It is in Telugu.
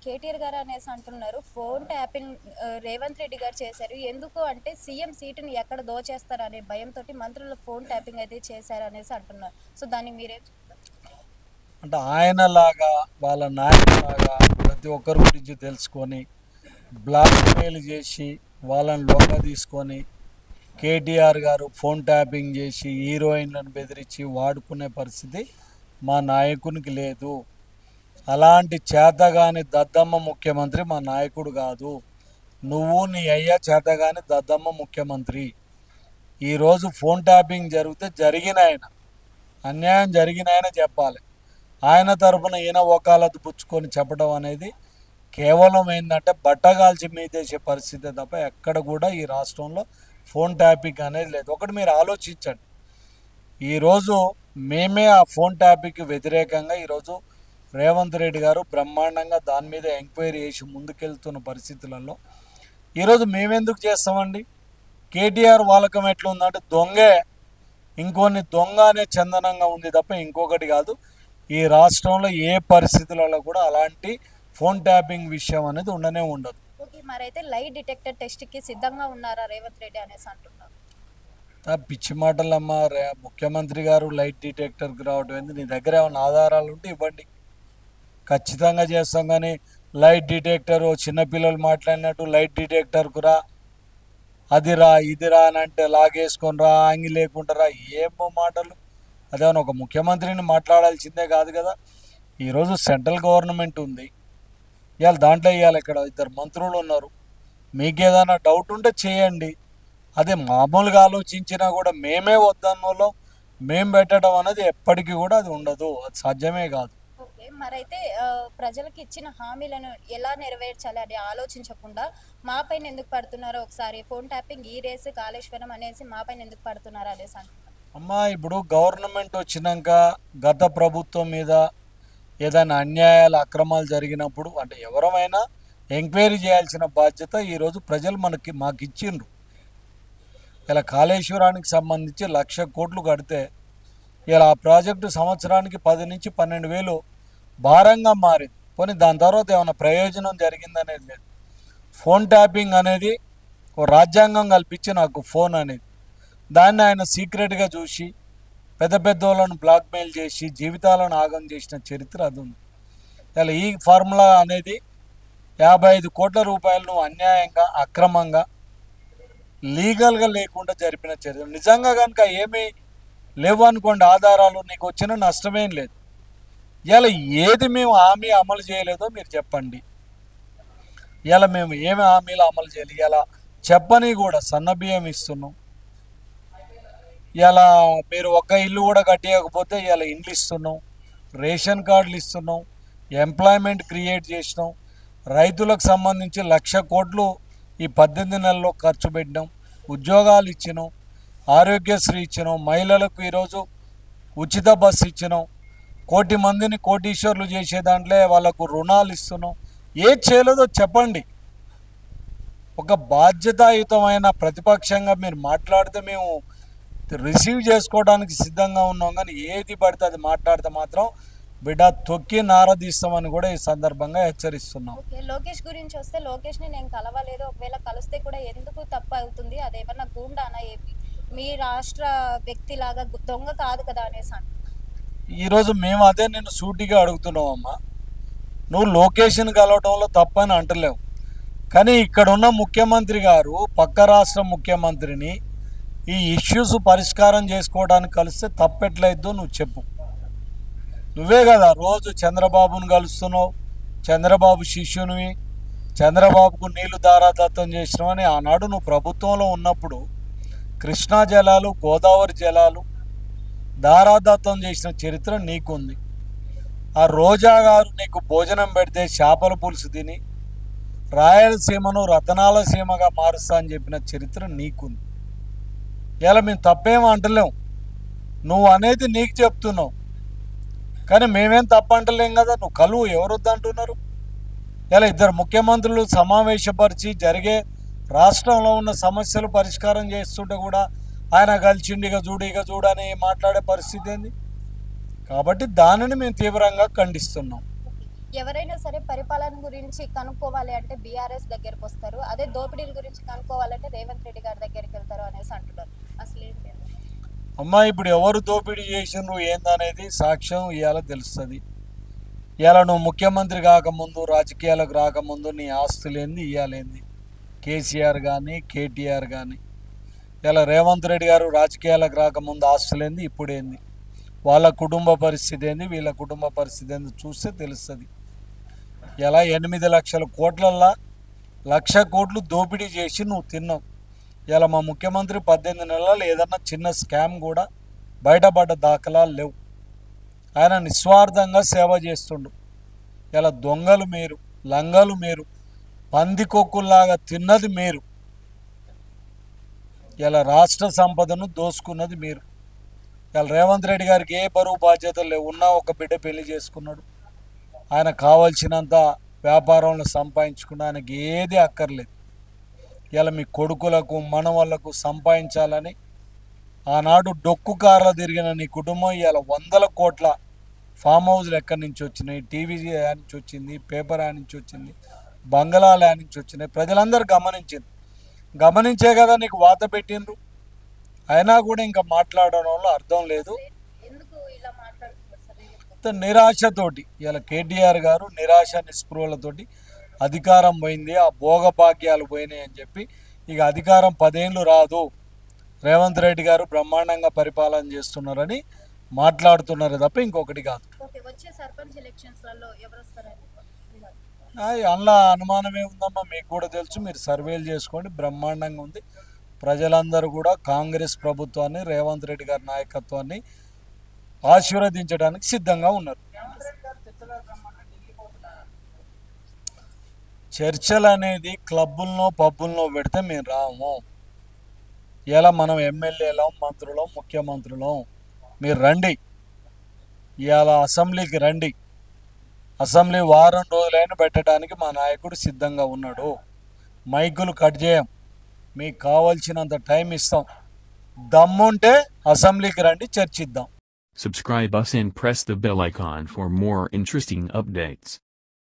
కేటీఆర్ గారు అనేసి అంటున్నారు. ఫోన్ ట్యాపింగ్ రేవంత్ రెడ్డి గారు చేశారు. ఎందుకు అంటే సీఎం సీటుని ఎక్కడ దోచేస్తారనే భయంతోటి మంత్రులు ఫోన్ ట్యాపింగ్ అయితే చేశారనేసి అంటున్నారు. సో దానికి మీరేం చెప్తారు? అంటే ఆయనలాగా వాళ్ళ నాయకులాగా ప్రతి ఒక్కరి గురించి తెలుసుకొని బ్లాక్మెయిల్ చేసి వాళ్ళని లొంగ తీసుకొని కేటీఆర్ గారు ఫోన్ ట్యాపింగ్ చేసి హీరోయిన్లను బెదిరించి వాడుకునే పరిస్థితి మా నాయకునికి లేదు. అలాంటి చేతగాని దద్దమ్మ ముఖ్యమంత్రి మా నాయకుడు కాదు. నువ్వు నీ అయ్యా చేతగాని దద్దమ్మ ముఖ్యమంత్రి. ఈరోజు ఫోన్ ట్యాపింగ్ జరిగితే జరిగిన ఆయన అన్యాయం జరిగిన ఆయన చెప్పాలి. ఆయన తరపున ఈయన వకాలత్ పుచ్చుకొని చెప్పడం అనేది కేవలం ఏంటంటే బట్టగాల్చి మీదేసే పరిస్థితి తప్ప ఎక్కడ కూడా ఈ రాష్ట్రంలో ఫోన్ ట్యాపింగ్ అనేది లేదు. ఒకటి మీరు ఆలోచించండి, ఈరోజు మేమే ఆ ఫోన్ ట్యాపింగ్కి వ్యతిరేకంగా ఈరోజు రేవంత్ రెడ్డి గారు బ్రహ్మాండంగా దాని మీద ఎంక్వైరీ చేసి ముందుకెళ్తున్న పరిస్థితులలో ఈరోజు మేమెందుకు చేస్తామండి? కేటీఆర్ వాలకం ఎట్లుందంటే దొంగే ఇంకొన్ని దొంగ అనే చందనంగా ఉంది తప్ప ఇంకొకటి కాదు. ఈ రాష్ట్రంలో ఏ పరిస్థితులలో కూడా అలాంటి ఫోన్ ట్యాపింగ్ విషయం అనేది ఉండనే ఉండదు. ఓకే, మరైతే లై డిటెక్టర్ టెస్ట్కి సిద్ధంగా ఉన్నారా రేవంత్ రెడ్డి అనేసి అంటున్నారు. పిచ్చి మాటలమ్మా. ముఖ్యమంత్రి గారు లైట్ డిటెక్టర్కి రావడం ఏంది? నీ దగ్గర ఏమైనా ఆధారాలు ఉంటే ఇవ్వండి, ఖచ్చితంగా చేస్తాం. కానీ లైట్ డిటెక్టర్ చిన్నపిల్లలు మాట్లాడినట్టు లైట్ డిటెక్టర్కు రా, అది రా, ఇది రా అని అంటే లాగేసుకొని రా, ఆంగి లేకుండా రా, ఏమో మాటలు. అదేమన్నా ఒక ముఖ్యమంత్రిని మాట్లాడాల్సిందే కాదు కదా. ఈరోజు సెంట్రల్ గవర్నమెంట్ ఉంది, ఇవాళ దాంట్లో ఇవాళ ఇక్కడ 2 మంత్రులు ఉన్నారు. మీకు ఏదైనా డౌట్ ఉంటే చేయండి. అదే మామూలుగా ఆలోచించినా కూడా మేమే వద్దన్నోలో మేము పెట్టడం అనేది ఎప్పటికీ కూడా అది ఉండదు, అది సాధ్యమే కాదు. ఓకే, మరైతే ప్రజలకు ఇచ్చిన హామీలను ఎలా నెరవేర్చాలి అని ఆలోచించకుండా మా పైన ఎందుకు పడుతున్నారో ఒకసారి ఫోన్ ట్యాపింగ్ ఈ రేసు కాళేశ్వరం అనేసి మా పైన ఎందుకు పడుతున్నారు అనేసి అంటున్నారు. అమ్మా, ఇప్పుడు గవర్నమెంట్ వచ్చినాక గత ప్రభుత్వం మీద ఏదైనా అన్యాయాలు అక్రమాలు జరిగినప్పుడు అంటే ఎవరమైనా ఎంక్వైరీ చేయాల్సిన బాధ్యత ఈరోజు ప్రజలు మాకు ఇచ్చిండ్రు. ఇలా కాళేశ్వరానికి సంబంధించి 1,00,000 కోట్లు కడితే ఇలా ఆ ప్రాజెక్టు సంవత్సరానికి 10 నుంచి 12 వేలు భారంగా మారింది. పోనీ దాని తర్వాత ఏమైనా ప్రయోజనం జరిగిందనేది లేదు. ఫోన్ ట్యాపింగ్ అనేది ఓ రాజ్యాంగం కల్పించి నాకు ఫోన్ అనేది, దాన్ని ఆయన సీక్రెట్గా చూసి పెద్ద పెద్ద వాళ్ళను బ్లాక్మెయిల్ చేసి జీవితాలను ఆగం చేసిన చరిత్ర అది ఉంది. ఇలా ఈ ఫార్ములా అనేది 55 కోట్ల రూపాయలను అన్యాయంగా అక్రమంగా లీగల్గా లేకుండా జరిపిన చరిత్ర. నిజంగా కనుక ఏమీ లేవు అనుకోండి ఆధారాలు, నీకు వచ్చిన నష్టమేం లేదు. ఇలా ఏది మేము హామీ అమలు చేయలేదో మీరు చెప్పండి. ఇలా మేము ఏమి హామీలు అమలు చేయాలి? ఇలా చెప్పని కూడా సన్నబియ్యం ఇస్తున్నాం. ఇలా మీరు ఒక్క ఇల్లు కూడా కట్టేయకపోతే ఇలా ఇండ్లు ఇస్తున్నాం, రేషన్ కార్డులు ఇస్తున్నాం, ఎంప్లాయ్మెంట్ క్రియేట్ చేసినాం, రైతులకు సంబంధించి 1,00,000 కోట్లు ఈ 18 నెలల్లో ఖర్చు పెట్టినాం, ఉద్యోగాలు ఇచ్చినాం, ఆరోగ్యశ్రీ ఇచ్చినాం, మహిళలకు ఈరోజు ఉచిత బస్సు ఇచ్చినాం, 1 కోటి మందిని కోటీశ్వర్లు చేసే దాంట్లో వాళ్ళకు రుణాలు ఇస్తున్నాం. ఏది చేయలేదో చెప్పండి. ఒక బాధ్యతాయుతమైన ప్రతిపక్షంగా మీరు మాట్లాడితే మేము రిసీవ్ చేసుకోవడానికి సిద్ధంగా ఉన్నాం. కానీ ఏది పడితే అది మాట్లాడితే మాత్రం బిడ్డ తొక్కి నారదీస్తామని కూడా ఈ సందర్భంగా హెచ్చరిస్తున్నాం. ఓకే, లోకేష్ గురించి వస్తే లోకేష్ని నేను కలవలేదు, ఒకవేళ కలిస్తే కూడా ఎందుకు తప్పు అవుతుంది, అదేమన్నా గూండానా ఏపీ మీ రాష్ట్ర వ్యక్తిలాగా దొంగ కాదు కదా అనేసి అంటున్నారు. ఈరోజు మేము అదే నేను సూటిగా అడుగుతున్నాం అమ్మా. నువ్వు లోకేష్ని కలవడంలో తప్పని అంటలేవు, కానీ ఇక్కడున్న ముఖ్యమంత్రి గారు పక్క రాష్ట్ర ముఖ్యమంత్రిని ఈ ఇష్యూస్ పరిష్కారం చేసుకోవడానికి కలిస్తే తప్పెట్లయిద్దో నువ్వు చెప్పు. నువ్వే కదా రోజు చంద్రబాబును కలుస్తున్నావు, చంద్రబాబు శిష్యునివి, చంద్రబాబుకు నీళ్లు దారాదత్తం చేసినావని ఆనాడు నువ్వు ప్రభుత్వంలో ఉన్నప్పుడు కృష్ణా జలాలు గోదావరి జలాలు దారాదత్తం చేసిన చరిత్ర నీకుంది. ఆ రోజా గారు నీకు భోజనం పెడితే చేపల పులుసు తిని రాయలసీమను రతనాల సీమగా మారుస్తా అని చెప్పిన చరిత్ర నీకుంది. ఇలా మేము తప్పేమో అంటలేము, నువ్వు అనేది నీకు చెప్తున్నావు, కానీ మేమేం తప్పంటలేం కదా. నువ్వు కలువు, ఎవరు వద్దంటున్నారు? ఇలా 2 ముఖ్యమంత్రులు సమావేశపరిచి జరిగే రాష్ట్రంలో ఉన్న సమస్యలు పరిష్కారం చేస్తుంటే కూడా ఆయన కలిసిండి ఇక చూడు అని మాట్లాడే పరిస్థితి ఏంది? కాబట్టి దానిని మేము తీవ్రంగా ఖండిస్తున్నాం. ఎవరైనా సరే పరిపాలన గురించి కనుక్కోవాలి అంటే బీఆర్ఎస్ దగ్గరికి వస్తారు, అదే దోపిడీల గురించి కనుక్కోవాలంటే రేవంత్ రెడ్డి గారి దగ్గరికి వెళ్తారు అనేసి అంటున్నారు. అసలు ఏంటి అని? అమ్మా ఇప్పుడు ఎవరు దోపిడీ చేసిండ్రు ఏందనేది సాక్ష్యం ఇవాళ తెలుస్తుంది. ఇవాళ నువ్వు ముఖ్యమంత్రి కాకముందు, రాజకీయాలకు రాకముందు నీ ఆస్తులేంది ఇవ్వాలేంది, కేసీఆర్ కానీ కేటీఆర్ కానీ. ఇలా రేవంత్ రెడ్డి గారు రాజకీయాలకు రాకముందు ఆస్తులేంది, ఇప్పుడేంది, వాళ్ళ కుటుంబ పరిస్థితి ఏంది, వీళ్ళ కుటుంబ పరిస్థితి ఏంది చూస్తే తెలుస్తుంది. ఇలా 8 లక్షల కోట్లల్లా 1,00,000 కోట్లు దోపిడీ చేసి నువ్వు తిన్నావు. ఇలా మా ముఖ్యమంత్రి 18 నెలలు ఏదన్నా చిన్న స్కామ్ కూడా బయటపడ్డ దాఖలాలు లేవు. ఆయన నిస్వార్థంగా సేవ చేస్తుండు. ఇలా దొంగలు మీరు, లంగలు మీరు, పందికొక్కుల్లాగా తిన్నది మీరు, ఇలా రాష్ట్ర సంపదను దోసుకున్నది మీరు. ఇలా రేవంత్ రెడ్డి గారికి ఏ బరువు బాధ్యతలు లేవు. ఉన్నా ఒక బిడ్డ పెళ్లి చేసుకున్నాడు, ఆయన కావాల్సినంత వ్యాపారంలో సంపాదించుకున్న, ఆయనకి ఏది అక్కర్లేదు. ఇలా మీ కొడుకులకు మనవళ్లకు సంపాదించాలని ఆనాడు డొక్కు కార్ల తిరిగిన నీ కుటుంబం ఇలా 100 కోట్ల ఫామ్ హౌస్లు ఎక్కడి నుంచి వచ్చినాయి, టీవీ నుంచి వచ్చింది, పేపర్ నుంచి వచ్చింది, బంగళాల నుంచి వచ్చినాయి, ప్రజలందరూ గమనించే కదా నీకు వాత పెట్టిండ్రు. అయినా కూడా ఇంకా మాట్లాడడంలో అర్థం లేదు. ఎందుకు ఇలా మాట్లాడుతున్నారు సార్? నిరాశతోటి ఇలా కేటీఆర్ గారు నిరాశ నిస్పృహలతోటి అధికారం పోయింది, ఆ భోగభాగ్యాలు పోయినాయి అని చెప్పి ఇక అధికారం 10 ఏళ్ళు రాదు, రేవంత్ రెడ్డి గారు బ్రహ్మాండంగా పరిపాలన చేస్తున్నారని మాట్లాడుతున్నారు తప్ప ఇంకొకటి కాదు. ఓకే, వచ్చే సర్పంచ్ ఎలక్షన్స్లలో ఎవరు వస్తారని? అందులో అనుమానమే ఉందమ్మా, మీకు కూడా తెలుసు, మీరు సర్వేలు చేసుకోండి, బ్రహ్మాండంగా ఉంది. ప్రజలందరూ కూడా కాంగ్రెస్ ప్రభుత్వాన్ని, రేవంత్ రెడ్డి గారి నాయకత్వాన్ని ఆశీర్వదించడానికి సిద్ధంగా ఉన్నారు. చర్చలు అనేది క్లబ్బుల్లో పబ్బుల్లో పెడితే మేము రాము. ఇలా మనం ఎమ్మెల్యేలం, మంత్రులం, ముఖ్యమంత్రులం, మీరు రండి, ఇవాళ అసెంబ్లీకి రండి. అసెంబ్లీ వారం రోజులైనా పెట్టడానికి మా నాయకుడు సిద్ధంగా ఉన్నాడు. మైకులు కట్ చేయం, మీకు కావాల్సినంత టైం ఇస్తాం. దమ్ముంటే అసెంబ్లీకి రండి, చర్చిద్దాం. Subscribe us and press the bell icon for more interesting updates.